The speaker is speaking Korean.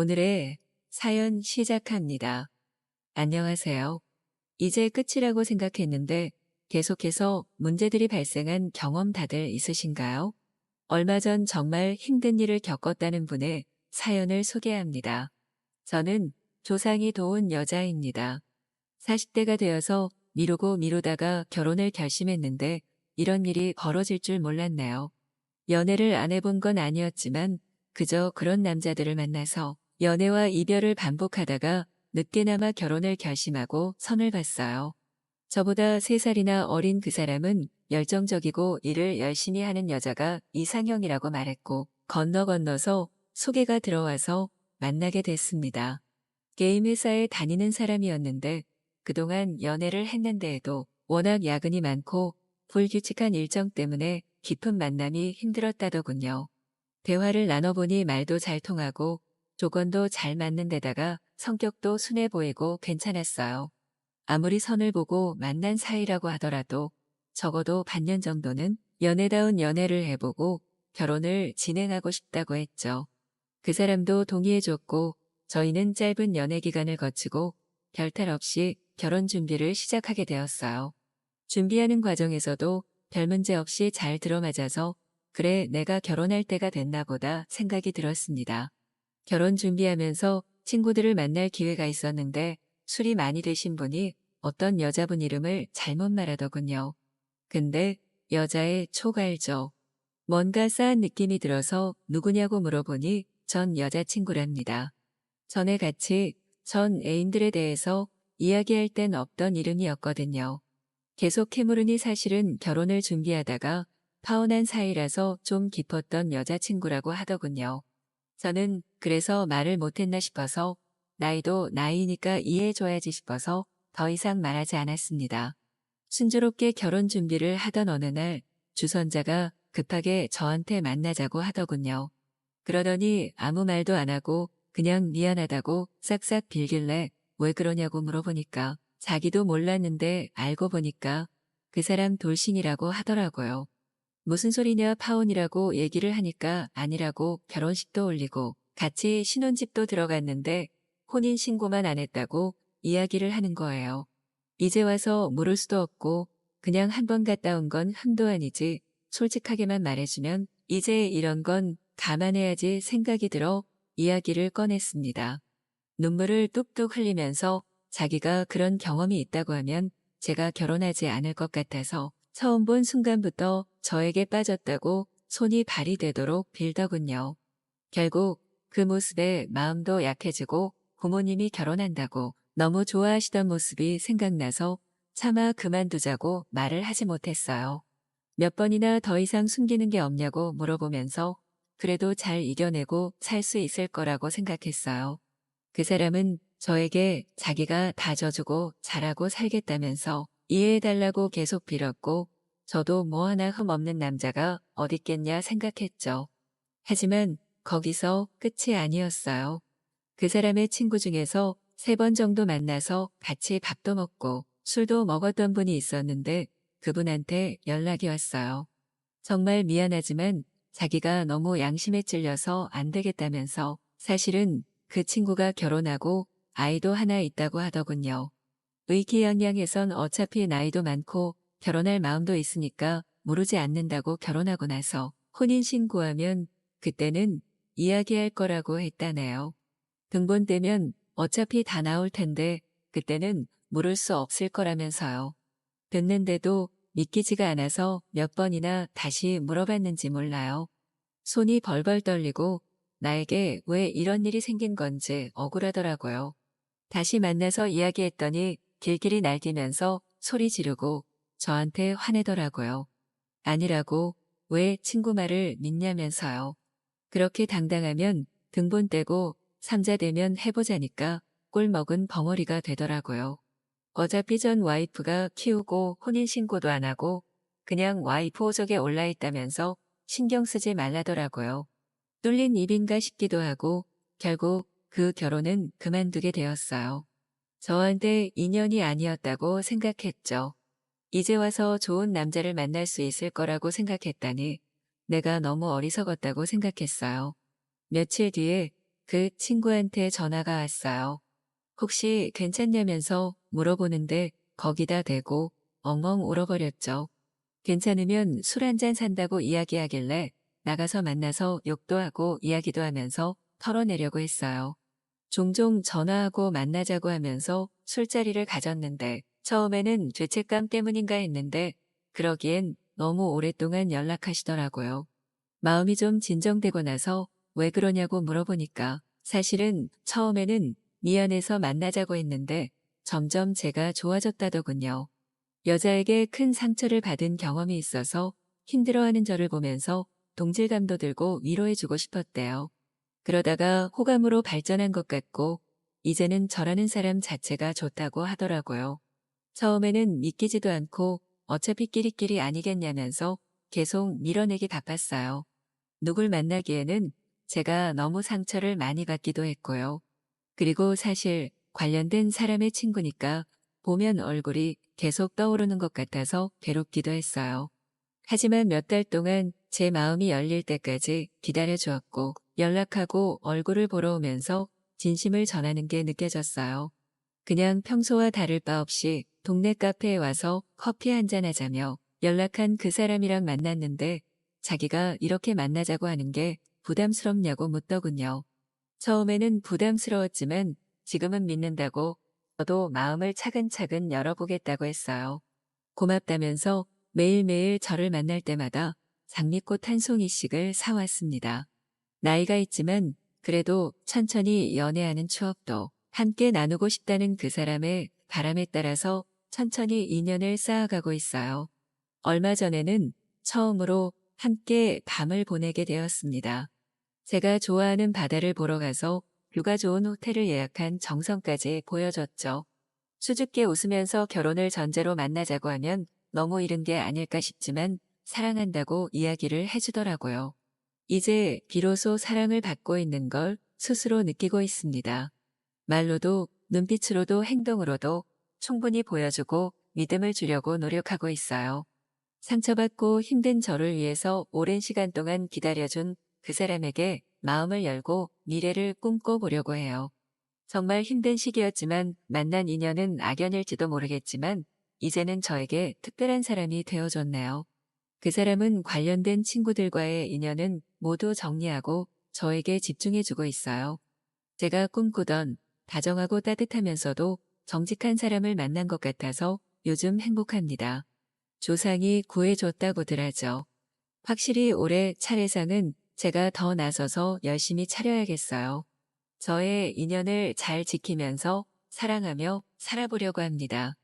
오늘의 사연 시작합니다. 안녕하세요. 이제 끝이라고 생각했는데 계속해서 문제들이 발생한 경험 다들 있으신가요? 얼마 전 정말 힘든 일을 겪었다는 분의 사연을 소개합니다. 저는 조상이 도운 여자입니다. 40대가 되어서 미루고 미루다가 결혼을 결심했는데 이런 일이 벌어질 줄 몰랐네요. 연애를 안 해본 건 아니었지만 그저 그런 남자들을 만나서 연애와 이별을 반복하다가 늦게나마 결혼을 결심하고 선을 봤어요. 저보다 3살이나 어린 그 사람은 열정적이고 일을 열심히 하는 여자가 이상형이라고 말했고 건너서 소개가 들어와서 만나게 됐습니다. 게임 회사에 다니는 사람이었는데 그동안 연애를 했는데에도 워낙 야근이 많고 불규칙한 일정 때문에 깊은 만남이 힘들었다더군요. 대화를 나눠보니 말도 잘 통하고 조건도 잘 맞는 데다가 성격도 순해 보이고 괜찮았어요. 아무리 선을 보고 만난 사이라고 하더라도 적어도 반년 정도는 연애다운 연애를 해보고 결혼을 진행하고 싶다고 했죠. 그 사람도 동의해줬고 저희는 짧은 연애 기간을 거치고 별탈 없이 결혼 준비를 시작하게 되었어요. 준비하는 과정에서도 별 문제 없이 잘 들어맞아서 그래 내가 결혼할 때가 됐나 보다 생각이 들었습니다. 결혼 준비하면서 친구들을 만날 기회가 있었는데 술이 많이 드신 분이 어떤 여자분 이름을 잘못 말하더군요. 근데 여자의 초갈죠. 뭔가 싸한 느낌이 들어서 누구냐고 물어보니 전 여자친구랍니다. 전에 같이 전 애인들에 대해서 이야기할 땐 없던 이름이었거든요. 계속 캐물으니 사실은 결혼을 준비하다가 파혼한 사이라서 좀 깊었던 여자친구라고 하더군요. 저는 그래서 말을 못했나 싶어서 나이도 나이니까 이해해줘야지 싶어서 더 이상 말하지 않았습니다. 순조롭게 결혼 준비를 하던 어느 날 주선자가 급하게 저한테 만나자고 하더군요. 그러더니 아무 말도 안 하고 그냥 미안하다고 싹싹 빌길래 왜 그러냐고 물어보니까 자기도 몰랐는데 알고 보니까 그 사람 돌싱이라고 하더라고요. 무슨 소리냐 파혼이라고 얘기를 하니까 아니라고 결혼식도 올리고 같이 신혼집도 들어갔는데 혼인신고만 안 했다고 이야기를 하는 거예요. 이제 와서 물을 수도 없고 그냥 한 번 갔다 온 건 흠도 아니지 솔직하게만 말해주면 이제 이런 건 감안해야지 생각이 들어 이야기를 꺼냈습니다. 눈물을 뚝뚝 흘리면서 자기가 그런 경험이 있다고 하면 제가 결혼하지 않을 것 같아서 처음 본 순간부터 저에게 빠졌다고 손이 발이 되도록 빌더군요. 결국 그 모습에 마음도 약해지고 부모님이 결혼한다고 너무 좋아하시던 모습이 생각나서 차마 그만두자고 말을 하지 못했어요. 몇 번이나 더 이상 숨기는 게 없냐고 물어보면서 그래도 잘 이겨내고 살 수 있을 거라고 생각했어요. 그 사람은 저에게 자기가 다 져주고 잘하고 살겠다면서 이해해달라고 계속 빌었고 저도 뭐 하나 흠없는 남자가 어딨겠냐 생각했죠. 하지만 거기서 끝이 아니었어요. 그 사람의 친구 중에서 3번 정도 만나서 같이 밥도 먹고 술도 먹었던 분이 있었는데 그분한테 연락이 왔어요. 정말 미안하지만 자기가 너무 양심에 찔려서 안 되겠다면서 사실은 그 친구가 결혼하고 아이도 하나 있다고 하더군요. 의기양양해선 어차피 나이도 많고 결혼할 마음도 있으니까 모르지 않는다고 결혼하고 나서 혼인신고하면 그때는 이야기할 거라고 했다네요. 등본 떼면 어차피 다 나올 텐데 그때는 물을 수 없을 거라면서요. 듣는데도 믿기지가 않아서 몇 번이나 다시 물어봤는지 몰라요. 손이 벌벌 떨리고 나에게 왜 이런 일이 생긴 건지 억울하더라고요. 다시 만나서 이야기했더니 길길이 날뛰면서 소리 지르고 저한테 화내더라고요. 아니라고 왜 친구 말을 믿냐면서요. 그렇게 당당하면 등본 떼고 삼자 되면 해보자니까 꿀 먹은 벙어리가 되더라고요. 어차피 전 와이프가 키우고 혼인신고도 안 하고 그냥 와이프 호적에 올라있다면서 신경 쓰지 말라더라고요. 뚫린 입인가 싶기도 하고 결국 그 결혼은 그만두게 되었어요. 저한테 인연이 아니었다고 생각했죠. 이제 와서 좋은 남자를 만날 수 있을 거라고 생각했다니 내가 너무 어리석었다고 생각했어요. 며칠 뒤에 그 친구한테 전화가 왔어요. 혹시 괜찮냐면서 물어보는데 거기다 대고 엉엉 울어버렸죠. 괜찮으면 술 한잔 산다고 이야기하길래 나가서 만나서 욕도 하고 이야기도 하면서 털어내려고 했어요. 종종 전화하고 만나자고 하면서 술자리를 가졌는데 처음에는 죄책감 때문인가 했는데 그러기엔 너무 오랫동안 연락하시더라고요. 마음이 좀 진정되고 나서 왜 그러냐고 물어보니까 사실은 처음에는 미안해서 만나자고 했는데 점점 제가 좋아졌다더군요. 여자에게 큰 상처를 받은 경험이 있어서 힘들어하는 저를 보면서 동질감도 들고 위로해주고 싶었대요. 그러다가 호감으로 발전한 것 같고 이제는 저라는 사람 자체가 좋다고 하더라고요. 처음에는 믿기지도 않고 어차피 끼리끼리 아니겠냐면서 계속 밀어내기 바빴어요. 누굴 만나기에는 제가 너무 상처를 많이 받기도 했고요. 그리고 사실 관련된 사람의 친구니까 보면 얼굴이 계속 떠오르는 것 같아서 괴롭기도 했어요. 하지만 몇 달 동안 제 마음이 열릴 때까지 기다려 주었고 연락하고 얼굴을 보러 오면서 진심을 전하는 게 느껴졌어요. 그냥 평소와 다를 바 없이 동네 카페에 와서 커피 한잔 하자며 연락한 그 사람이랑 만났는데 자기가 이렇게 만나자고 하는 게 부담스럽냐고 묻더군요. 처음에는 부담스러웠지만 지금은 믿는다고 저도 마음을 차근차근 열어보겠다고 했어요. 고맙다면서 매일매일 저를 만날 때마다 장미꽃 한 송이씩을 사왔습니다. 나이가 있지만 그래도 천천히 연애하는 추억도 함께 나누고 싶다는 그 사람의 바람에 따라서 천천히 인연을 쌓아가고 있어요. 얼마 전에는 처음으로 함께 밤을 보내게 되었습니다. 제가 좋아하는 바다를 보러 가서 뷰가 좋은 호텔을 예약한 정성까지 보여줬죠. 수줍게 웃으면서 결혼을 전제로 만나자고 하면 너무 이른 게 아닐까 싶지만 사랑한다고 이야기를 해주더라고요. 이제 비로소 사랑을 받고 있는 걸 스스로 느끼고 있습니다. 말로도 눈빛으로도 행동으로도 충분히 보여주고 믿음을 주려고 노력하고 있어요. 상처받고 힘든 저를 위해서 오랜 시간 동안 기다려준 그 사람에게 마음을 열고 미래를 꿈꿔보려고 해요. 정말 힘든 시기였지만 만난 인연은 악연일지도 모르겠지만 이제는 저에게 특별한 사람이 되어줬네요. 그 사람은 관련된 친구들과의 인연은 모두 정리하고 저에게 집중해주고 있어요. 제가 꿈꾸던 다정하고 따뜻하면서도 정직한 사람을 만난 것 같아서 요즘 행복합니다. 조상이 구해줬다고들 하죠. 확실히 올해 차례상은 제가 더 나서서 열심히 차려야겠어요. 저의 인연을 잘 지키면서 사랑하며 살아보려고 합니다.